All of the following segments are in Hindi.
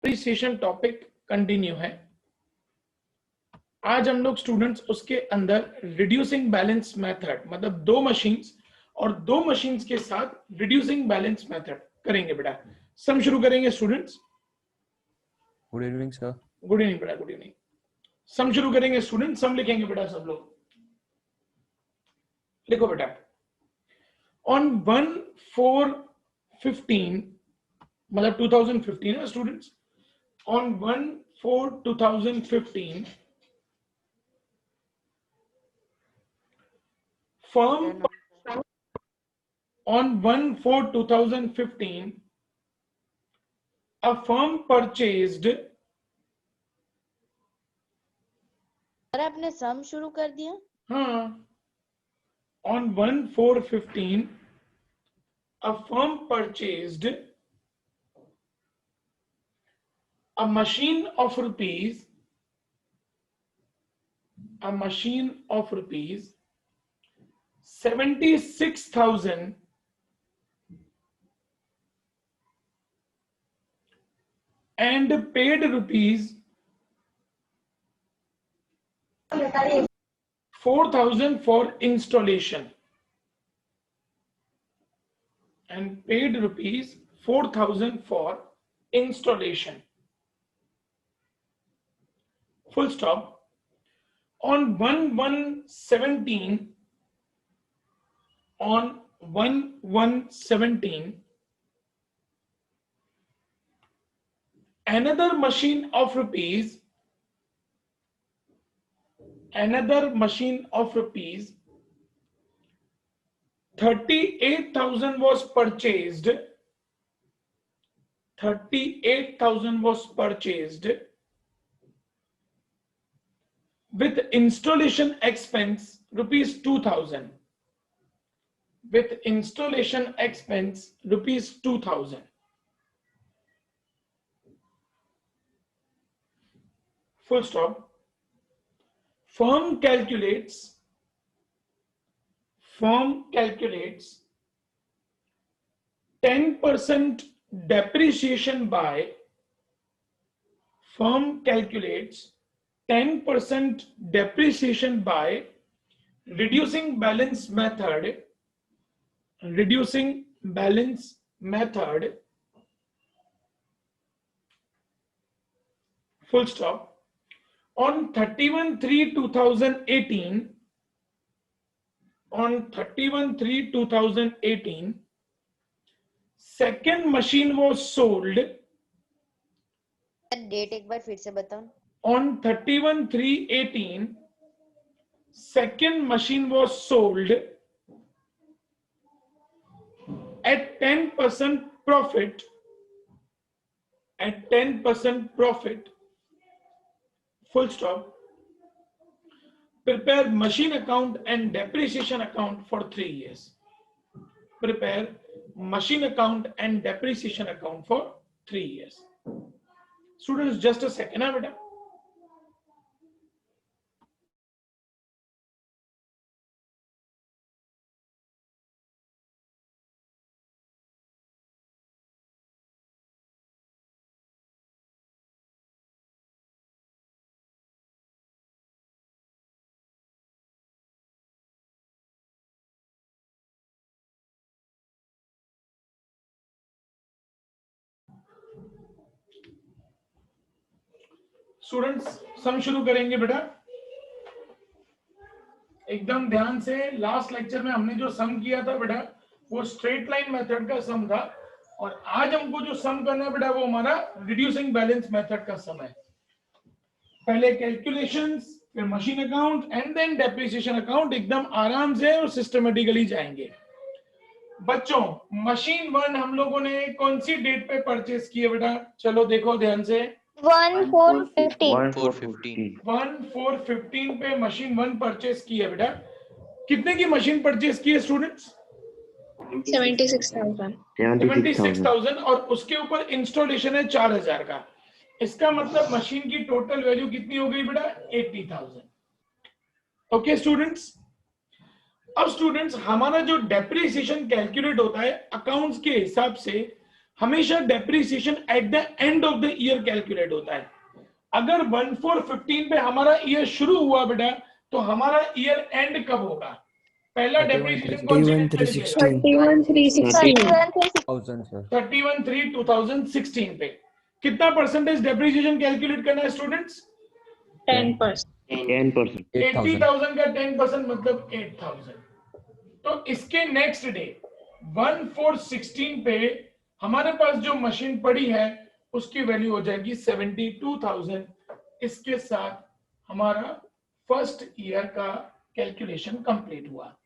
डेप्रिसिएशन टॉपिक कंटिन्यू है। आज हम लोग स्टूडेंट्स उसके अंदर रिड्यूसिंग बैलेंस मेथड, मतलब दो मशीन्स और दो मशीन्स के साथ रिड्यूसिंग बैलेंस मेथड करेंगे बेटा। सम शुरू करेंगे students. Good evening sir. Good evening बेटा, गुड इवनिंग। सम शुरू करेंगे स्टूडेंट, सम लिखेंगे बेटा सब लोग। लिखो बेटा। ऑन 1/4/15, मतलब 2015 है students. On 1/4/2015 firm on 1/4/2015 a firm purchased। Sir आपने सम शुरू कर दिया? हाँ, on 1/4/15 a firm purchased a machine of rupees 76,000 and paid rupees 4,000 for installation, and paid rupees 4,000 for installation. Full stop. On 1/1/17, on 1/1/17, another machine of rupees 38,000 was purchased. 38,000 was purchased with installation expense rupees 2,000. With installation expense rupees 2,000. Full stop. Firm calculates 10% depreciation by 10% depreciation by reducing balance method. Reducing balance method. Full stop. On 31/3/2018, on 31/3/2018, second machine was sold. Date एक बार फिर से बताओ। On 31/3/18, second machine was sold at 10% profit. At 10% profit. Full stop. Prepare machine account and depreciation account for 3 years. Prepare machine account and depreciation account for 3 years. Students, just a second, beta. Students, sum शुरू करेंगे बेटा। एकदम ध्यान से। लास्ट लेक्चर में हमने जो सम किया था बेटा, वो स्ट्रेट लाइन मेथड का सम था, और आज हमको जो सम करना है बेटा, वो हमारा रिड्यूसिंग बैलेंस मेथड का सम है। पहले कैलकुलेशंस, फिर machine account and then depreciation account. एकदम आराम से और सिस्टमेटिकली जाएंगे। बच्चों, मशीन 1 हम लोगों ने कौन सी डेट पे परचेज की है बेटा? चलो देखो ध्यान से। 1/4/15 पे मशीन 1 परचेज की है बेटा। कितने की मशीन परचेज की है स्टूडेंट्स? 76,000, और उसके ऊपर इंस्टॉलेशन है 4,000 का। इसका मतलब मशीन की टोटल वैल्यू कितनी हो गई बेटा? 80,000। Okay students. अब स्टूडेंट्स, हमारा जो डेप्रिसिएशन कैलकुलेट होता है अकाउंट्स के हिसाब से, हमेशा depreciation at the end of the year calculate होता है। अगर 1415 पे हमारा ईयर शुरू हुआ बेटा, तो हमारा ईयर एंड कब होगा? पहला डेप्रिसिएशन कौन सी डेट पे निकलेगा? 1000 सर। 31/3/2016 पे। कितना परसेंटेज डेप्रिसिएशन कैलकुलेट करना है स्टूडेंट्स? 10%. 80,000 का 10% मतलब 8,000। तो इसके नेक्स्ट डे 1416 पे हमारे पास जो मशीन पड़ी है उसकी वैल्यू हो जाएगी 72,000। इसके साथ हमारा फर्स्ट ईयर का कैलकुलेशन कंप्लीट हुआ।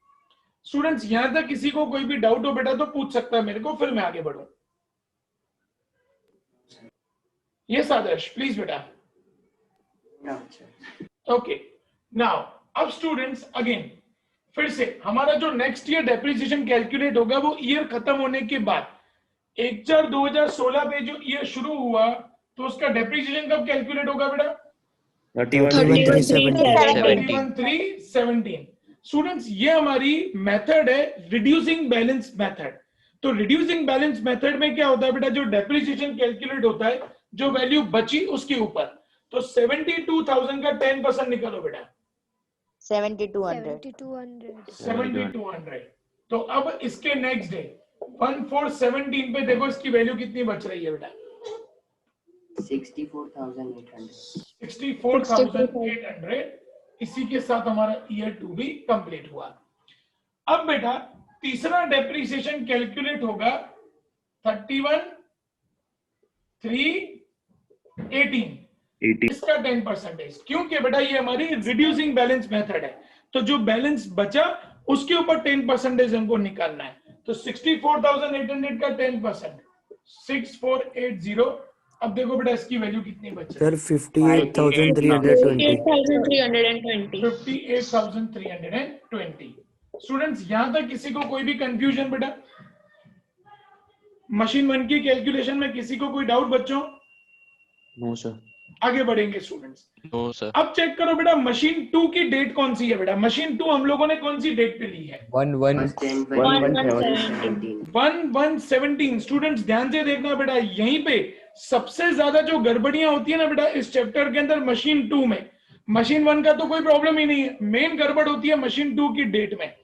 स्टूडेंट्स यहां तक किसी को कोई भी डाउट हो बेटा तो पूछ सकता है मेरे को, फिर मैं आगे बढ़ूं। यस आदर्श प्लीज बेटा। ओके नाउ अब स्टूडेंट्स अगेन फिर से हमारा जो नेक्स्ट ईयर डेप्रिसिएशन कैलकुलेट होगा वो ईयर खत्म होने के बाद 1/4/2016 पे जो ईयर शुरू हुआ तो उसका डेप्रिसिएशन कब कैलकुलेट होगा बेटा? 31/3/17। स्टूडेंट्स ये हमारी मेथड है रिड्यूसिंग बैलेंस मेथड। तो रिड्यूसिंग बैलेंस मेथड में क्या होता है बेटा, जो डेप्रिसिएशन कैलकुलेट होता है जो वैल्यू बची उसके ऊपर। तो 72,000 का 10% निकालो बेटा, 7200। तो अब इसके नेक्स्ट डे 1417 पे देखो इसकी वैल्यू कितनी बच रही है बेटा? 64,800। इसी के साथ हमारा ईयर 2 भी कंप्लीट हुआ। अब बेटा तीसरा डेप्रिसिएशन कैलकुलेट होगा 31/3/18। इसका 10%। क्योंकि बेटा ये हमारी रिड्यूसिंग बैलेंस मेथड है, तो जो बैलेंस बचा उसके ऊपर 10% हमको निकालना है। तो 64,800 का 10% 6480। अब देखो बेटा इसकी वैल्यू कितनी बची? सर 58,320। 58,320। स्टूडेंट्स यहां तक किसी को कोई भी कंफ्यूजन बेटा? मशीन 1 की कैलकुलेशन में किसी को कोई डाउट बच्चों? No sir. आगे बढ़ेंगे स्टूडेंट्स। No sir. अब चेक करो बेटा मशीन 2 की डेट कौन सी है बेटा? मशीन 2 हम लोगों ने कौन सी डेट पे ली है? 1117। स्टूडेंट्स ध्यान से देखना बेटा, यहीं पे सबसे ज्यादा जो गड़बड़ियां होती है ना बेटा इस चैप्टर के अंदर मशीन 2 में। मशीन 1 का तो कोई प्रॉब्लम ही नहीं है, मेन गड़बड़ होती है मशीन 2 की डेट में।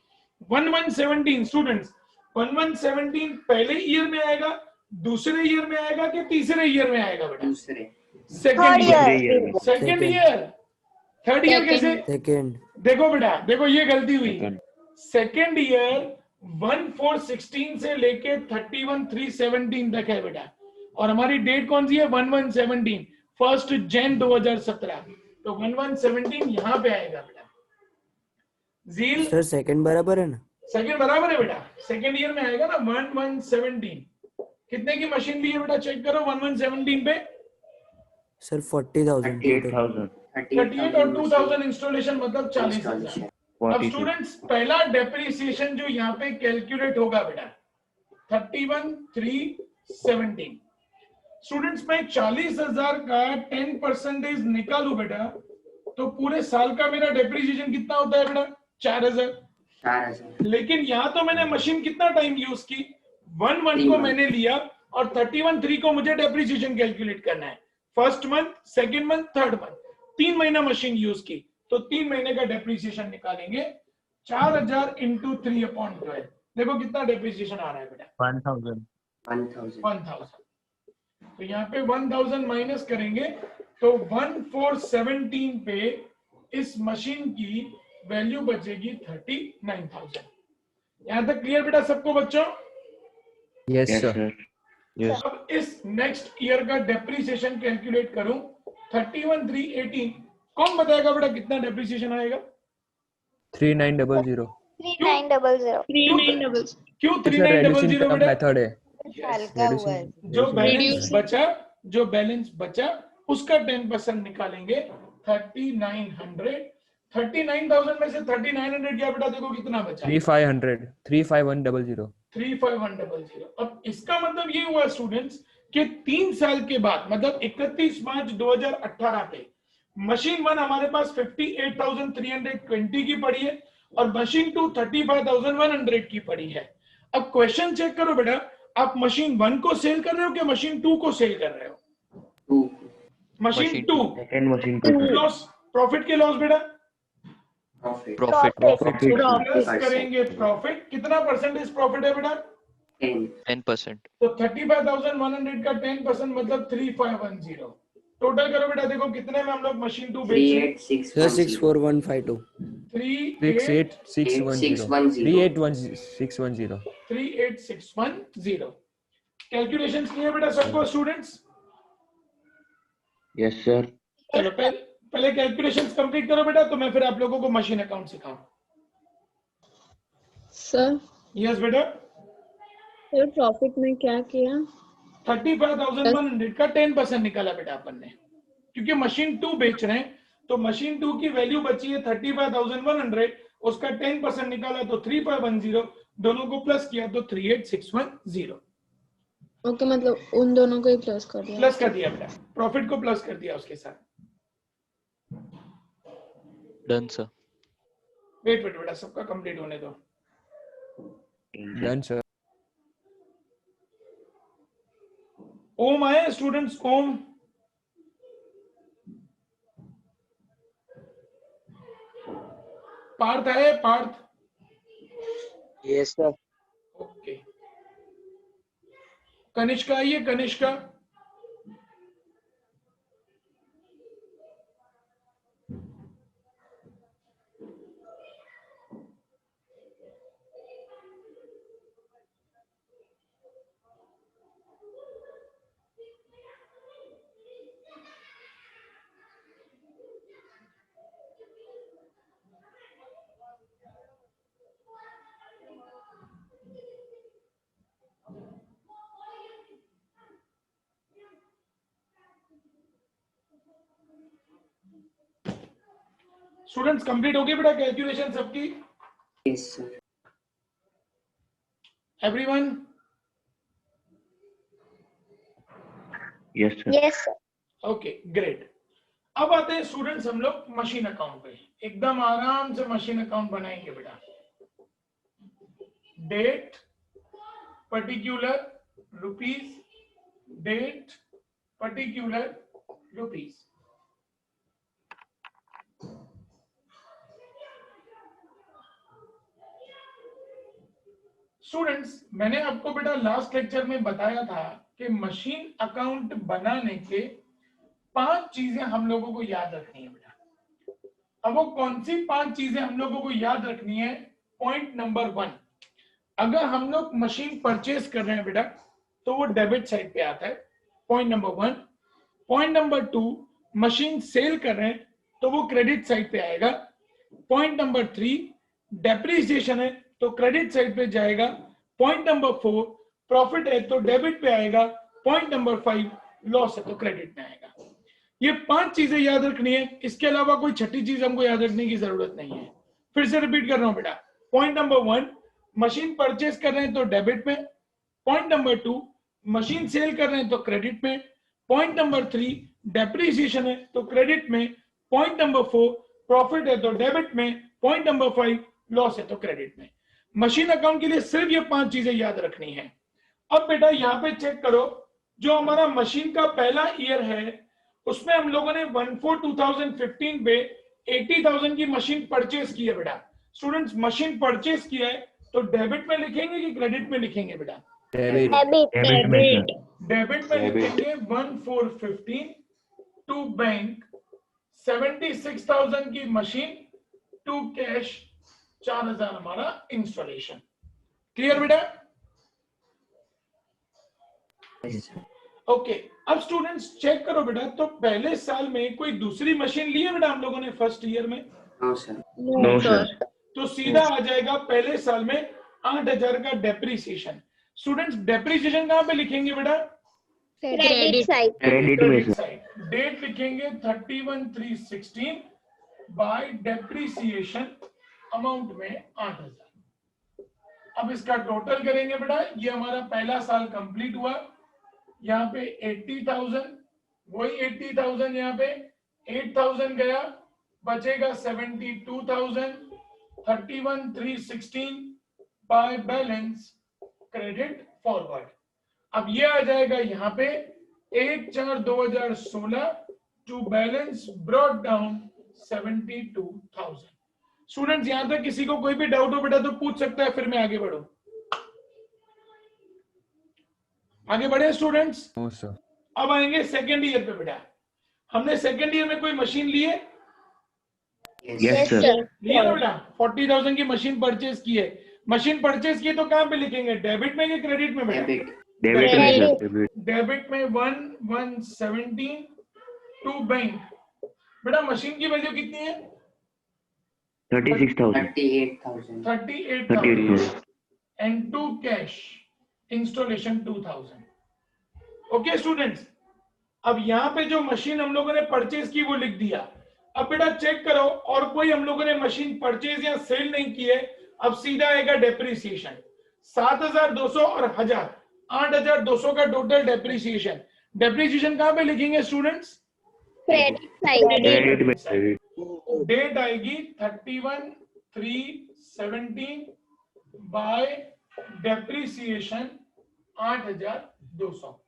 1117 स्टूडेंट्स 1117 पहले ईयर में आएगा, दूसरे ईयर में आएगा कि तीसरे ईयर में आएगा बेटा? Second year. Second year. Third year कैसे? सेकेंड। देखो बेटा देखो ये गलती हुई। सेकेंड ईयर 1416 से लेके 31/3/17 तक है बेटा, और हमारी डेट कौन सी है? 1117 1 जनवरी 2017। तो 1117 यहाँ पे आएगा बेटा। जील सर सेकेंड बराबर है ना? सेकेंड बराबर है बेटा, सेकेंड ईयर में आएगा ना। 1117 कितने की मशीन ली है बेटा? चेक करो 1117 पे। सर 40,000। 38 और 2000 इंस्टॉलेशन मतलब 40,000। अब स्टूडेंट्स पहला डेप्रिसिएशन जो यहाँ पे कैलकुलेट होगा बेटा 31/3/17। स्टूडेंट्स में 40,000 का 10% निकालू बेटा तो पूरे साल का मेरा डेप्रिसिएशन कितना होता है बेटा? 4,000। लेकिन यहाँ तो मैंने मशीन कितना टाइम यूज की? 1 को मैंने लिया और 31/3 को मुझे डेप्रिसिएशन कैलकुलेट करना है। First month, second month, third month, 3 महीना मशीन यूज की, तो 3 महीने का डेप्रिसिएशन निकालेंगे। 4,000 इंटू 3/12। देखो कितना डेप्रिसिएशन आ रहा है बेटा? 1,000। तो यहाँ पे 1,000 माइनस करेंगे तो 1417 पे इस मशीन की वैल्यू बचेगी 39,000। यहाँ तक क्लियर बेटा सबको बच्चों? Yes sir. यस। अब इस नेक्स्ट ईयर का डेप्रिसिएशन कैलकुलेट करूं 31/3/18। कौन बताएगा बेटा कितना डेप्रिसिएशन आएगा? 3900। 3900। क्यों 3900 बेटा? मेथड है। हल्का हुआ है। जो बैलेंस बचा उसका 10% निकालेंगे। 3900। 39,000 में से 3900 क्या बेटा? देखो कितना बचा? 3500। 35100। 35100। अब इसका मतलब ये हुआ स्टूडेंट्स कि 3 साल के बाद मतलब 31 मार्च 2018 पे मशीन 1 हमारे पास 58,320 की पड़ी है और मशीन 2 35,100 की पड़ी है। अब क्वेश्चन चेक करो बेटा, आप मशीन 1 को सेल कर रहे हो कि मशीन 2 को सेल कर रहे हो? 2 machine Machine 2 second machine 2 loss, profit के लॉस बेटा, profit Profit. प्लस करेंगे प्रॉफिट। कितना परसेंटेज प्रॉफिट है बेटा? 10 10%. तो 35,100 का 10% मतलब 3510। टोटल करो बेटा, देखो कितने में हम लोग मशीन 2 बेच रहे हैं? सर 38610 64152 68610. 38110. 38610। कैलकुलेशंस किए बेटा सबको स्टूडेंट्स? यस सर चलो पहले कैलकुलेशंस कंप्लीट करो बेटा, तो मैं फिर आप लोगों को मशीन अकाउंट सिखाऊं। सर यस बेटा। सर प्रॉफिट में क्या किया? 35,100 का 10% निकाला बेटा अपन ने, क्योंकि मशीन 2 बेच रहे हैं तो मशीन 2 की वैल्यू बची है 35,100, उसका 10% निकाला तो 3510, दोनों को प्लस किया तो 38610। ओके, मतलब उन दोनों को ही प्लस कर दिया। प्लस कर दिया बेटा, प्रॉफिट को प्लस कर दिया उसके साथ। Done, sir. वेट बेटा, सबका कंप्लीट होने दो। Done, sir. ओम आए स्टूडेंट्स? ओम पार्थ आए? Parth? Yes sir. Okay. Kanishka आइए, कनिष्का। स्टूडेंट्स कंप्लीट हो गई बेटा कैलकुलेशन सबकी? yes sir everyone? Yes sir yes sir. Okay great. अब आते हैं स्टूडेंट्स हम लोग मशीन अकाउंट पे। एकदम आराम से मशीन अकाउंट बनाएंगे बेटा। Date particular rupees, date particular rupees. Students मैंने आपको बेटा लास्ट लेक्चर में बताया था कि मशीन अकाउंट बनाने के 5 चीजें हम लोगों को याद रखनी है बेटा। अब वो कौन सी 5 चीजें हम लोगों को याद रखनी है? पॉइंट नंबर 1, अगर हम लोग मशीन परचेज कर रहे हैं बेटा तो वो डेबिट साइड पे आता है, point number 1। Point number 2, machine sell कर रहे हैं तो वो क्रेडिट साइड पे आएगा। पॉइंट नंबर 3, डेप्रिसिएशन है तो क्रेडिट साइड पे जाएगा। पॉइंट नंबर 4, प्रॉफिट है तो डेबिट पे आएगा। पॉइंट नंबर 5, लॉस है तो क्रेडिट में आएगा। ये 5 चीजें याद रखनी है, इसके अलावा कोई छठी चीज हमको याद रखने की जरूरत नहीं है। फिर से रिपीट कर रहा हूं बेटा। पॉइंट नंबर 1, मशीन परचेज कर रहे हैं तो डेबिट में। पॉइंट नंबर 2, मशीन सेल कर रहे हैं तो क्रेडिट में। पॉइंट नंबर 3, डेप्रिसिएशन है तो क्रेडिट में। पॉइंट नंबर 4, प्रॉफिट है तो डेबिट में। पॉइंट नंबर 5, लॉस है तो क्रेडिट में। मशीन अकाउंट के लिए सिर्फ ये 5 चीजें याद रखनी है। अब बेटा यहाँ पे चेक करो, जो हमारा मशीन का पहला ईयर है उसमें हम लोगों ने 1/4/2015 पे 80,000 की मशीन परचेज की है बेटा। स्टूडेंट्स मशीन परचेज किया है तो डेबिट में लिखेंगे कि क्रेडिट में लिखेंगे बेटा? Debit. डेबिट में सर डेबिट में लिखेंगे 1/4/15 टू बैंक 76,000 की मशीन टू कैश 4,000 हमारा इंस्टॉलेशन। क्लियर बेटा? ओके। अब स्टूडेंट्स चेक करो बेटा, तो पहले साल में कोई दूसरी मशीन ली है बेटा हम लोगों ने फर्स्ट ईयर में? no sir नो सर तो सीधा आ जाएगा पहले साल में 8,000 का डेप्रिसिएशन। स्टूडेंट्स डेप्रिसिएशन कहां पे लिखेंगे बेटा? Credit side. क्रेडिट में सर साइड। डेट लिखेंगे 31/3/16 बाय डेप्रिसिएशन अमाउंट में 8,000। अब इसका टोटल करेंगे बेटा। ये हमारा पहला साल कंप्लीट हुआ, यहाँ पे 80,000, वही 80,000 यहाँ पे 8,000 गया, बचेगा 72,000। 31/3/16 बाय बैलेंस क्रेडिट फॉरवर्ड। अब ये आ जाएगा यहाँ पे 1/4/2016 to balance brought down 72,000। Students यहां तक किसी को कोई भी डाउट हो बेटा तो पूछ सकता है, फिर मैं आगे बढ़ू। आगे बढ़े स्टूडेंट्स। No sir. अब आएंगे सेकेंड ईयर पे बेटा। हमने सेकेंड ईयर में कोई मशीन ली है? Yes, sir. लिया ना बेटा? 40,000 की मशीन परचेज की है। मशीन परचेज की तो कहां पे लिखेंगे, डेबिट में कि क्रेडिट में बेटा? डेबिट Debit में sir. Debit. डेबिट में 1,117 टू बैंक। बेटा मशीन की वैल्यू कितनी है? 36,000. 38,000 38,000 and to cash installation 2,000। Okay students, अब यहाँ पे जो मशीन हम लोगों ने परचेज की वो लिख दिया। अब बेटा चेक करो, और कोई हम लोगों ने मशीन परचेज या सेल नहीं की है। अब सीधा आएगा डेप्रिसिएशन। 7,200 और 1,000, 8,200 का टोटल डेप्रिसिएशन। डेप्रिसिएशन कहां पे लिखेंगे स्टूडेंट्स? Credit में credit. डेट आएगी 31/3/17 बाय डेप्रिसिएशन 8,200।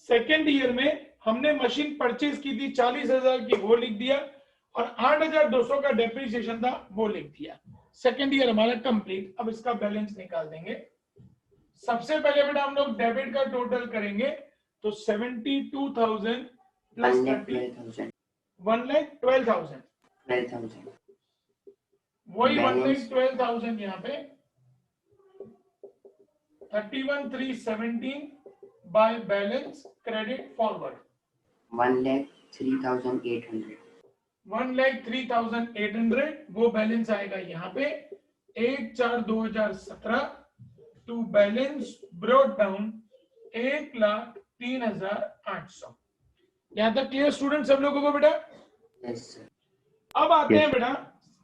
सेकेंड ईयर में हमने मशीन परचेज की थी 40,000 की, वो लिख दिया, और 8,200 का डेप्रिसिएशन था वो लिख दिया। सेकेंड ईयर हमारा कंप्लीट। अब इसका बैलेंस निकाल देंगे। सबसे पहले बेटा हम लोग डेबिट का टोटल करेंगे, तो 72,000 प्लस 30 1,12,000 12,000 वही Balance. 1,12,000 यहाँ पे 31/3/17 बाय बैलेंस क्रेडिट फॉरवर्ड 1,03,800 1,03,800 वो बैलेंस आएगा यहाँ पे 1/4/2017 टू बैलेंस ब्रॉट डाउन 1,03,800। यहाँ तक क्लियर स्टूडेंट सब लोगों को बेटा? Yes sir. अब आते हैं बेटा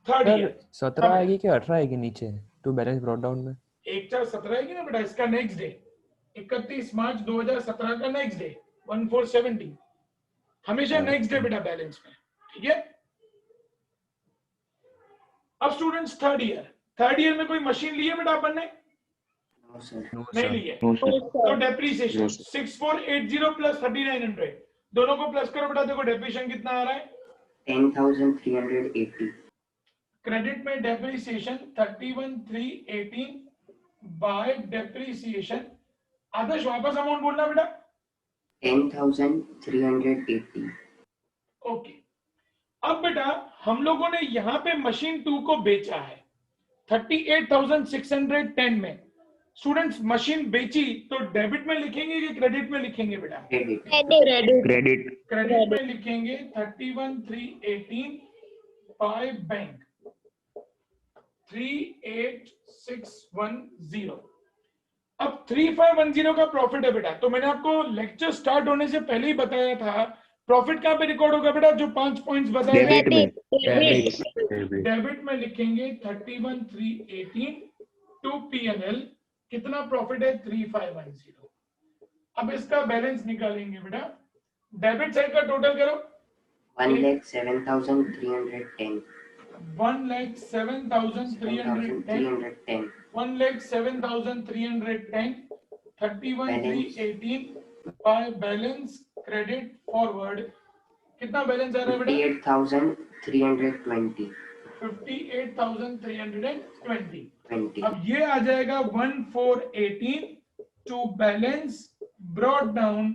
थर्ड सर ईयर। 17 आएगी कि 18 आएगी नीचे टू बैलेंस ब्रॉट डाउन में? 1/4/17 आएगी ना बेटा, इसका नेक्स्ट डे 31 मार्च 2017 का नेक्स्ट डे 1470 हमेशा नेक्स्ट डे बेटा बैलेंस में, ठीक है। अब स्टूडेंट्स थर्ड ईयर में कोई मशीन ली है बेटा अपन ने? No sir. नो नहीं सर। ली है। No sir. तो डेप्रिसिएशन No, 6480 प्लस 3900 दोनों को प्लस करो बेटा, देखो डेप्रिसिएशन कितना आ रहा है। 10,380 क्रेडिट में डेप्रिसिएशन 31,318 बाय डेप्रिसिएशन। आदर्श वापस अमाउंट बोलना बेटा। 10,380 ओके, अब बेटा हम लोगों ने यहाँ पे मशीन 2 को बेचा है 38,610 में। स्टूडेंट्स मशीन बेची तो डेबिट में लिखेंगे कि क्रेडिट में लिखेंगे बेटा? credit Credit. क्रेडिट में लिखेंगे 31,318 बाय बैंक 38,610। अब 3510 का प्रॉफिट है बेटा। तो मैंने आपको लेक्चर स्टार्ट होने से पहले ही बताया था प्रॉफिट कहां पे रिकॉर्ड होगा बेटा, जो 5 पॉइंट्स बताए थे। Debit में. डेबिट। Debit. डेबिट में लिखेंगे 31,318 टू P&L कितना प्रॉफिट है 3510। अब इसका बैलेंस निकालेंगे बेटा। डेबिट साइड का टोटल करो 1,07,310 1,07,310 1,07,310 31,318 बाय बैलेंस क्रेडिट फॉरवर्ड कितना बैलेंस आ रहा है बेटा? 58,320 58,320। अब ये आ जाएगा 1,418 to balance brought down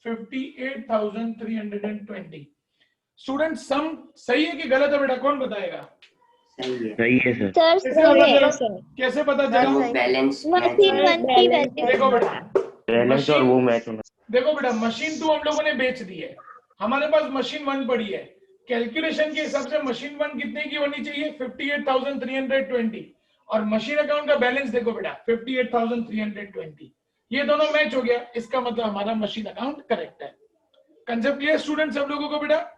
58,320। Student sum सही है कि गलत है बेटा, कौन बताएगा? सही है सही है सर. कैसे पता चला? कैसे पता चला? वो बैलेंस देखो बेटा, Balance और वो मैच होना. देखो बेटा मशीन 2 हम लोगों ने बेच दी है, हमारे पास मशीन 1 पड़ी है। कैलकुलेशन के हिसाब से मशीन 1 कितने की होनी चाहिए 58,320 और मशीन अकाउंट का बैलेंस देखो बेटा 58,320। ये दोनों मैच हो गया, इसका मतलब हमारा मशीन अकाउंट करेक्ट है। कंसेप्ट क्लियर स्टूडेंट सब लोगों को बेटा?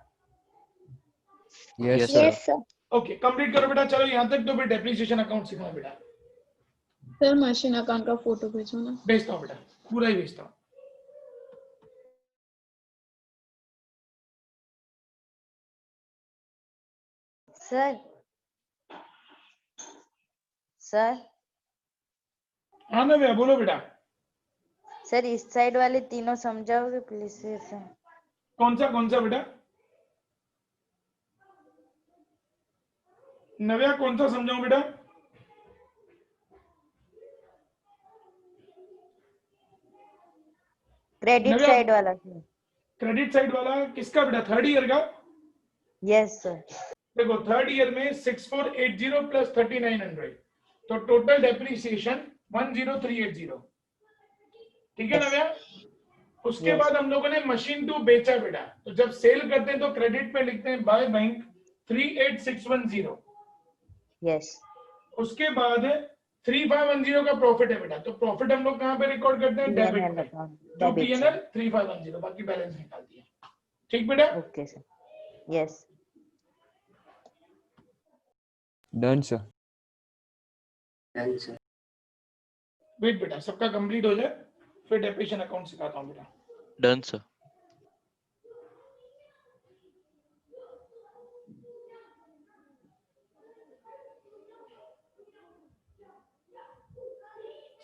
Yes sir. ओके कंप्लीट करो बेटा। चलो यहाँ तक तो फिर डेप्रिसिएशन अकाउंट सिखाओ बेटा। सर मशीन अकाउंट का फोटो भेजो ना। भेजता हूँ बेटा, पूरा ही भेजता हूँ। सर सर हाँ ना भैया बोलो बेटा। सर इस साइड वाले तीनों समझाओगे प्लीज से? कौन सा बेटा? नव्या कौन सा समझाऊं बेटा? क्रेडिट नव्या, साइड वाला सर। क्रेडिट साइड वाला किसका बेटा? थर्ड ईयर का? Yes sir. देखो थर्ड ईयर में 6480 प्लस 3900, तो टोटल डेप्रिसिएशन 10380। ठीक है ना भैया? उसके Yes. बाद हम लोगों ने मशीन टू बेचा बेटा, तो जब सेल करते हैं तो क्रेडिट पे लिखते हैं बाय बैंक 38610। यस। उसके बाद 3510 का प्रॉफिट है बेटा, तो प्रॉफिट हम लोग कहाँ पे रिकॉर्ड करते हैं? डेबिट पे, जो पीएनएल 3510, बाकी बैलेंस निकाल दिया। ठीक बेटा? Okay sir. Yes. Done sir. Done sir. Wait बेटा, सबका कंप्लीट हो जाए फिर डेप्रिसिएशन अकाउंट सिखाता हूँ बेटा। Done sir.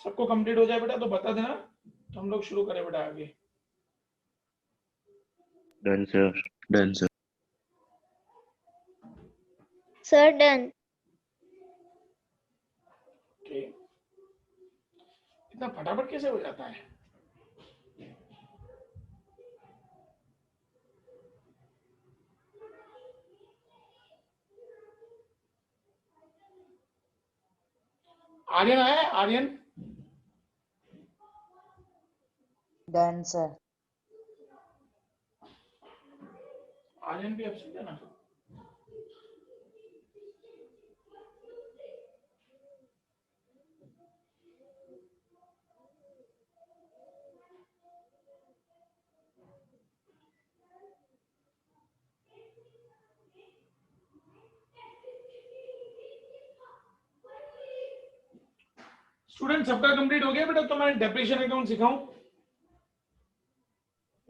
सबको कंप्लीट हो जाए बेटा तो बता देना, तो हम लोग शुरू करें बेटा आगे। Done sir. Done sir. Sir done. Okay, इतना फटाफट कैसे हो जाता है? आर्यन आया है? आर्यन? Done sir. आर्यन भी एब्सेंट है ना? स्टूडेंट सबका कंप्लीट हो गया बेटा? तो मैं डेप्रिसिएशन अकाउंट सिखाऊं?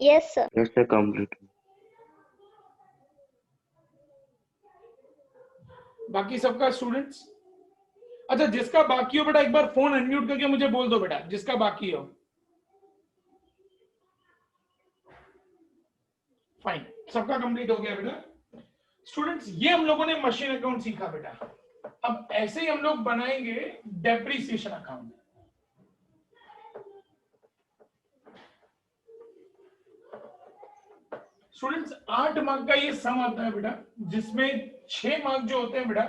Yes sir. Yes sir, complete. बाकी सबका स्टूडेंट्स? अच्छा, जिसका बाकी हो बेटा एक बार फोन अनम्यूट करके मुझे बोल दो बेटा, जिसका बाकी हो। फाइन, सबका कंप्लीट हो गया बेटा। स्टूडेंट्स ये हम लोगों ने मशीन अकाउंट सीखा बेटा। अब ऐसे ही हम लोग बनाएंगे डेप्रिसिएशन अकाउंट। स्टूडेंट्स 8 मार्क का ये सम आता है बेटा, जिसमें 6 मार्क जो होते हैं बेटा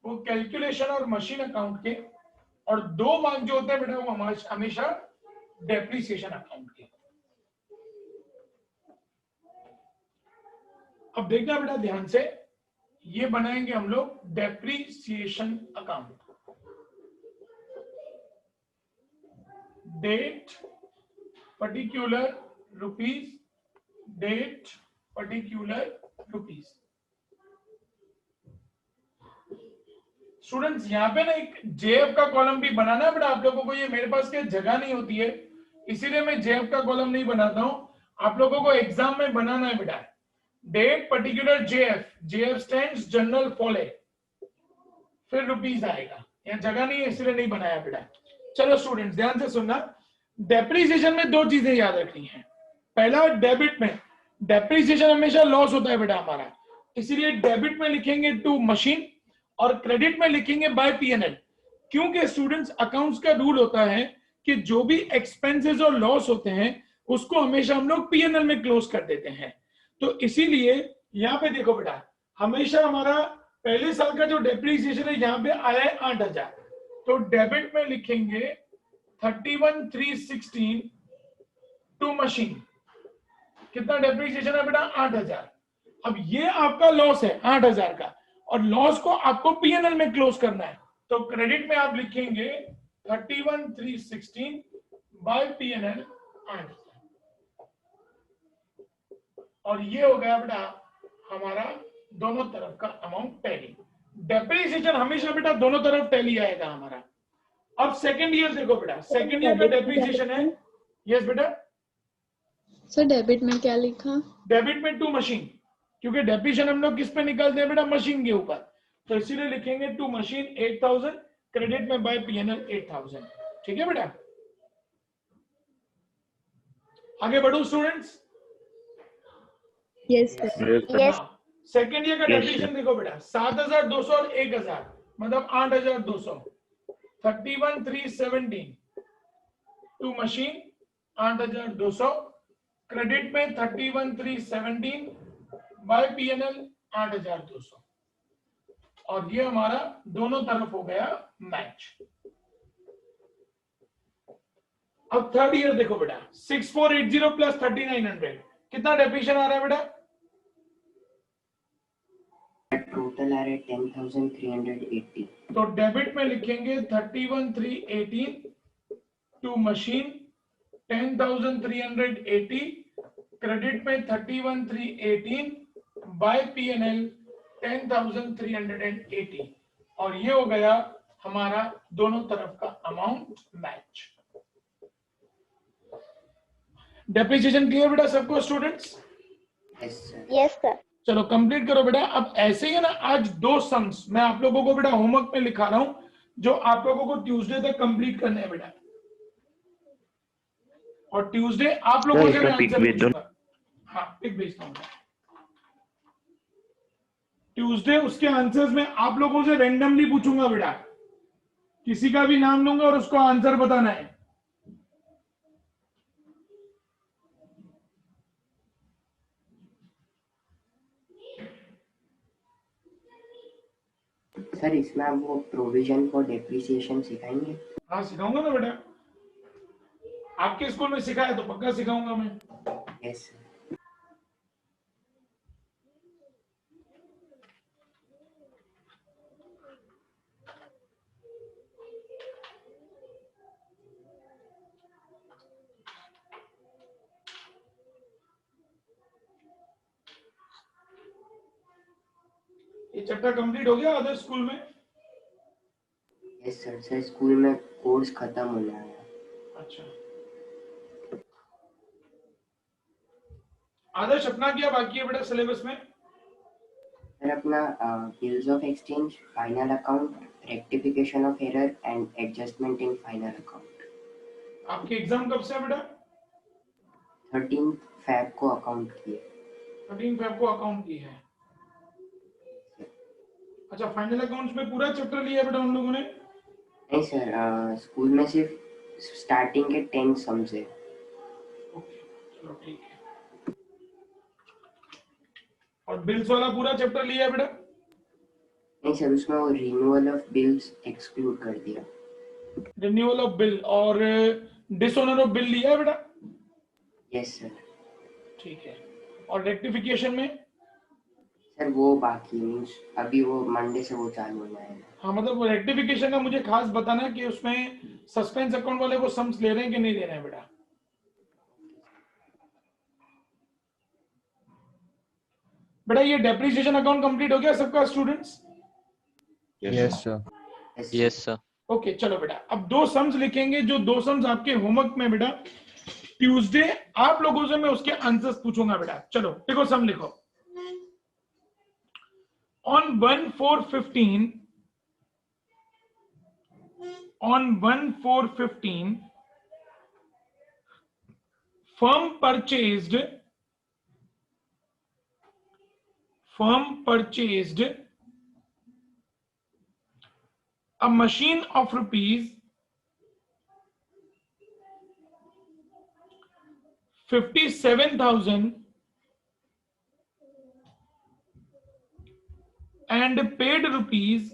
वो कैलकुलेशन और मशीन अकाउंट के, और 2 मार्क जो होते हैं बेटा वो हमेशा डेप्रिसिएशन अकाउंट के। अब देखना बेटा ध्यान से, ये बनाएंगे हम लोग depreciation account. Date particular rupees, date particular rupees. Students यहाँ पे ना एक जेएफ का कॉलम भी बनाना है बेटा आप लोगों को। ये मेरे पास क्या जगह नहीं होती है, इसीलिए मैं जेएफ का कॉलम नहीं बनाता हूं। आप लोगों को एग्जाम में बनाना है बेटा। Date particular JF, JF stands journal folio, फिर रुपीज आएगा। यहाँ जगह नहीं है इसलिए नहीं बनाया बेटा। चलो स्टूडेंट्स ध्यान से सुनना, डेप्रिसिएशन में 2 चीजें याद रखनी है। पहला, डेबिट में डेप्रिसिएशन हमेशा लॉस होता है बेटा हमारा, इसीलिए डेबिट में लिखेंगे टू मशीन और क्रेडिट में लिखेंगे बाय पीएनएल। क्योंकि स्टूडेंट्स अकाउंट्स का रूल होता है कि जो भी एक्सपेंसेस और लॉस होते हैं उसको हमेशा हम लोग पीएनएल में क्लोज कर देते हैं। तो इसीलिए यहाँ पे देखो बेटा, हमेशा हमारा पहले साल का जो डेप्रिसिएशन है यहाँ पे आया है 8000, तो डेबिट में लिखेंगे 31,316 टू मशीन। कितना डेप्रिसिएशन है बेटा? 8000। अब ये आपका लॉस है 8000 का, और लॉस को आपको पीएनएल में क्लोज करना है, तो क्रेडिट में आप लिखेंगे 31,316 बाय पीएनएल 8000। और ये हो गया बेटा हमारा दोनों तरफ का अमाउंट टैली। डेप्रिसिएशन हमेशा बेटा दोनों तरफ टैली आएगा हमारा। अब सेकंड ईयर देखो बेटा, सेकंड ईयर का डेप्रिसिएशन है। यस बेटा? सर डेबिट में क्या लिखा? डेबिट में टू मशीन, क्योंकि डेप्रिसिएशन हम लोग किस पे निकालते हैं बेटा? मशीन के ऊपर, तो इसीलिए लिखेंगे टू मशीन 8000, क्रेडिट में बाय पीएनएल 8000। ठीक है बेटा? आगे बढ़ू students? Yes, sir. Yes, sir. Yes. हाँ, सेकेंड ईयर का Yes, डेफिनेशन sir. देखो बेटा, 7,200 और 1,000 मतलब 8,200, 31,317 टू मशीन 8,200, क्रेडिट में 31,317 बाय पीएनएल 8,200, और ये हमारा दोनों तरफ हो गया मैच। अब थर्ड ईयर देखो बेटा, 6,480 प्लस 3,900 कितना डेप्रिसिएशन आ रहा है बेटा? टोटल आ रहा है 10,380। तो डेबिट में लिखेंगे 31,318 टू मशीन 10,380, क्रेडिट में 31,318 बाय पीएनएल 10,380, और ये हो गया हमारा दोनों तरफ का अमाउंट मैच। डेप्रिसिएशन क्लियर बेटा सबको students? Yes sir. Yes, sir. चलो कंप्लीट करो बेटा। अब ऐसे ही है ना, आज 2 सम्स मैं आप लोगों को बेटा होमवर्क में लिखा रहा हूं, जो आप लोगों को ट्यूसडे तक कंप्लीट करने हैं बेटा, और ट्यूसडे आप लोगों से मैं इसका pic आंसर भेज दो। पूछूंगा। हाँ पिक भेजता हूँ ट्यूसडे, उसके आंसर्स में आप लोगों से रेंडमली पूछूंगा बेटा, किसी का भी नाम लूंगा और उसको आंसर बताना है। सर इसमें आप वो प्रोविजन फॉर डेप्रिसिएशन सिखाएंगे? हाँ सिखाऊंगा ना बेटा, आपके स्कूल में सिखाया तो पक्का सिखाऊंगा मैं। Yes sir. ये चैप्टर कंप्लीट हो गया अदर स्कूल में? Yes sir. सर स्कूल में कोर्स खत्म होना है। अच्छा, आदर्श अपना क्या बाकी है बेटा सिलेबस में? सर अपना bills of exchange, final account, rectification of error and adjustment in final account. आपके एग्जाम कब से है बेटा? 13 फैब को अकाउंट किए। 13 फेब को अकाउंट की है। अच्छा, फाइनल अकाउंट्स में पूरा चैप्टर लिया है बेटा उन लोगों ने? नहीं सर, स्कूल में सिर्फ स्टार्टिंग के 10 सम्स है। ओके चलो ठीक है। और बिल्स वाला पूरा चैप्टर लिया है बेटा? नहीं सर, उसमें वो रिन्यूअल ऑफ बिल्स एक्सक्लूड कर दिया। रिन्यूअल ऑफ बिल और डिसऑनर ऑफ बिल लिया है बेटा? Yes sir. ठीक है। और रेक्टिफिकेशन में? सर वो बाकी मीन्स अभी वो मंडे से वो चालू होना है। हाँ मतलब रेक्टिफिकेशन का मुझे खास बताना कि उसमें सस्पेंस अकाउंट वाले वो सम्स ले रहे हैं कि नहीं ले रहे हैं बेटा। बेटा ये डेप्रिसिएशन अकाउंट कंप्लीट हो गया सबका students? Yes, sir. Yes, sir. Okay चलो बेटा, अब 2 सम्स लिखेंगे, जो 2 सम्स आपके होमवर्क में बेटा ट्यूसडे आप लोगों से मैं उसके आंसर्स पूछूंगा बेटा। चलो देखो सम लिखो। On 1/4/15, on 1/4/15, firm purchased a machine of rupees 57,000 and paid rupees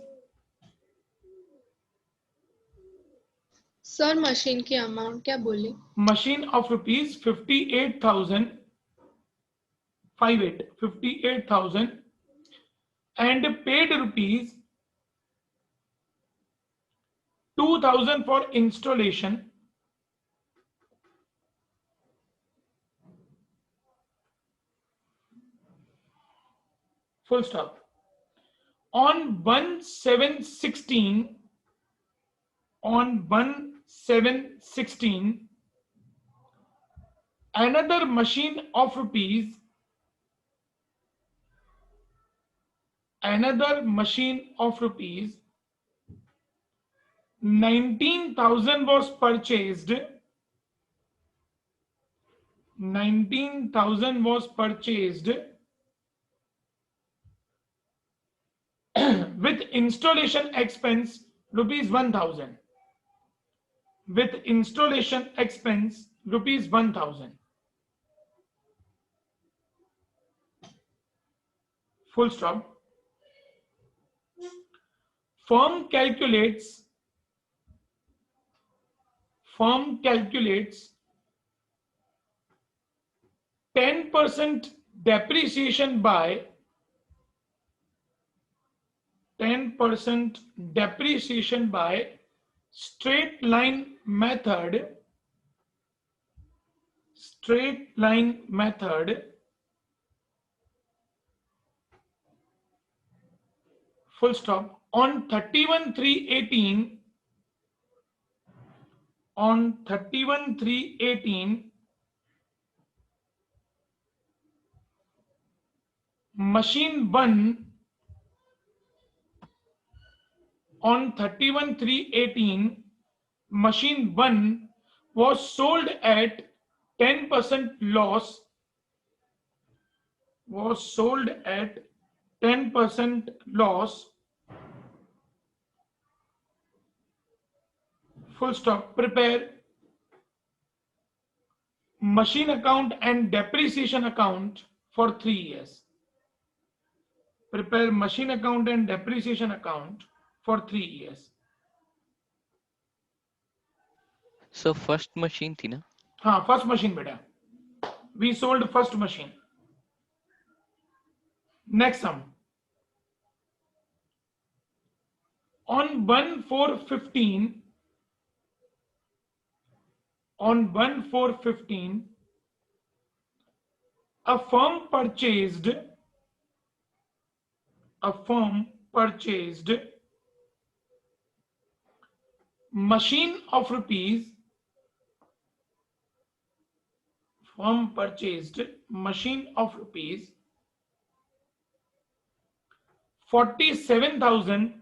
sir machine की अमाउंट क्या बोले? machine of rupees 58,000 and paid rupees 2,000 for installation, full stop. On 1/7/16, another machine of rupees 19,000 was purchased 19,000 was purchased with installation expense rupees 1,000. With installation expense rupees 1,000. Full stop. Firm calculates 10% depreciation by 10% depreciation by straight line method. Straight line method. Full stop. On 31/3/18. On 31/3/18, machine 1 on 31/3/18, machine 1 was sold at 10% loss. Was sold at 10% loss. Full stop. Prepare machine account and depreciation account for 3 years. Prepare machine account and depreciation account for 3 years. So first machine थी ना? हाँ, first machine बेटा. We sold first machine. Next sum. On 1/4/15, a firm purchased machine of rupees 47,000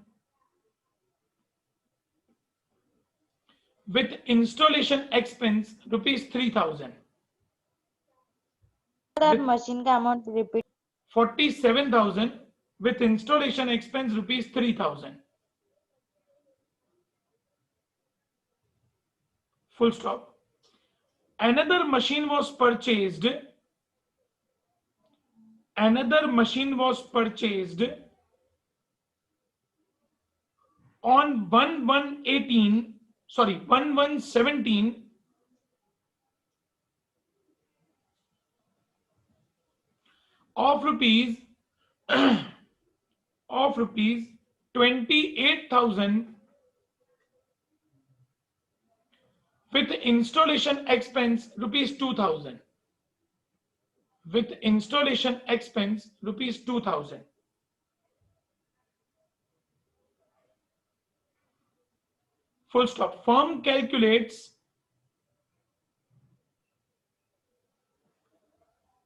with installation expense rupees 3,000. Sir machine का amount repeat 47,000 with installation expense rupees 3,000. Full stop. Another machine was purchased. On 1/1/17 of rupees 28,000 with installation expense rupees 2,000. With installation expense rupees 2,000. Full stop. Firm calculates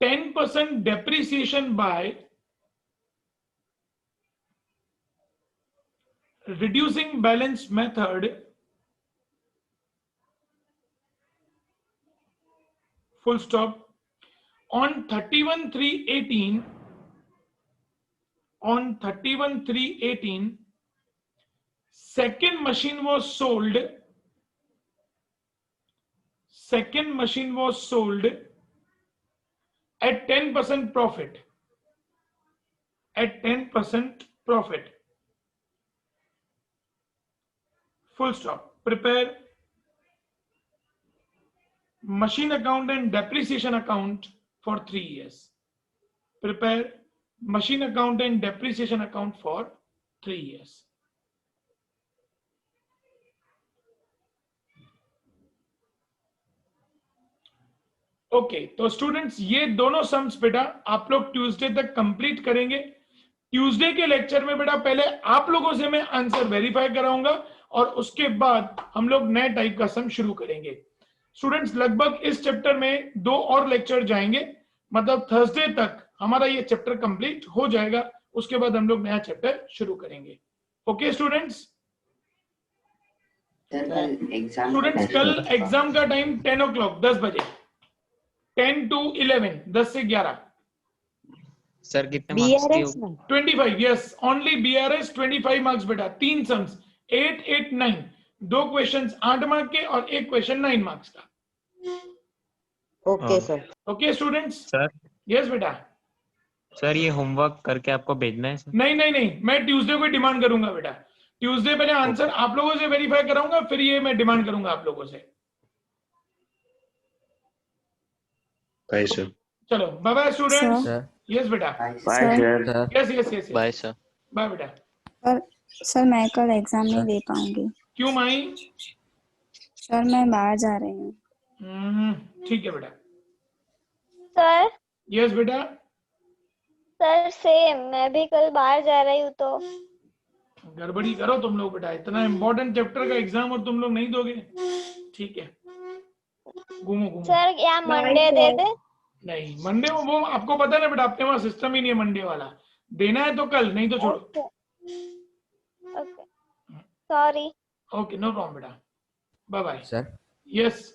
10% depreciation by reducing balance method. Full stop. On 31/3/18, second machine was sold. At 10% profit. Full stop. Prepare machine account and depreciation account for 3 years. Prepare machine account and depreciation account for 3 years. Okay तो स्टूडेंट्स ये दोनों सम्स बेटा आप लोग ट्यूसडे तक कंप्लीट करेंगे. ट्यूसडे के लेक्चर में बेटा पहले आप लोगों से मैं आंसर वेरीफाई कराऊंगा और उसके बाद हम लोग नए टाइप का सम शुरू करेंगे. स्टूडेंट्स लगभग इस चैप्टर में 2 और लेक्चर जाएंगे, मतलब थर्सडे तक हमारा ये चैप्टर कंप्लीट हो जाएगा. उसके बाद हम लोग नया चैप्टर शुरू करेंगे. Okay students. स्टूडेंट्स कल एग्जाम का टाइम 10 o'clock 10 बजे. 10 to 11, 10 से 11. सर कितने मार्क्स की BRS होगी? में 25, yes, only BRS 25 मार्क्स बेटा. 3 सम्स 8, 8, 9. 2 क्वेश्चंस 8 मार्क के और 1 क्वेश्चन 9 मार्क्स का. Okay sir. Okay students? Sir yes बेटा. सर ये होमवर्क करके आपको भेजना है सर? नहीं नहीं नहीं, मैं ट्यूसडे को डिमांड करूंगा बेटा. ट्यूसडे पहले आंसर आप लोगों से वेरीफाई कराऊंगा, फिर ये मैं डिमांड करूंगा आप लोगों से. Bye, sir. चलो bye bye students. Sir. Yes बेटा. Bye, sir. Sir. Yes yes yes. Bye sir. Bye बेटा. सर मैं कल एग्जाम नहीं दे पाऊंगी. क्यों माई? सर मैं बाहर जा रही हूँ. ठीक है बेटा. सर यस बेटा. सर सेम, मैं भी कल बाहर जा रही हूँ तो. गड़बड़ी करो तुम लोग बेटा. इतना इम्पोर्टेंट चैप्टर का एग्जाम और तुम लोग नहीं दोगे. ठीक है, घूमो घूमो. सर या मंडे दे दे. नहीं मंडे वो आपको पता है ना बेटा, अपने वहाँ सिस्टम ही नहीं है मंडे वाला. देना है तो कल, नहीं तो छोड़ो. Okay sorry. Okay no problem बेटा. Bye bye. Sir. Yes.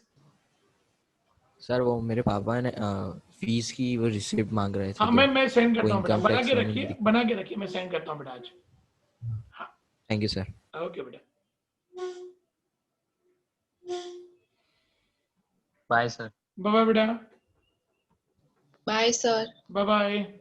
Sir वो मेरे पापा ने फीस की वो रिसिप्ट मांग रहे थे. हाँ मैं सेंड करता हूँ बेटा. income बना tax के वाले रखिए, ने बना के रखिए. मैं सेंड करता हूँ बेटा आज. Thank you sir. ओके बेटा. Bye sir. बाय बाय बेटा. Bye sir. Bye bye.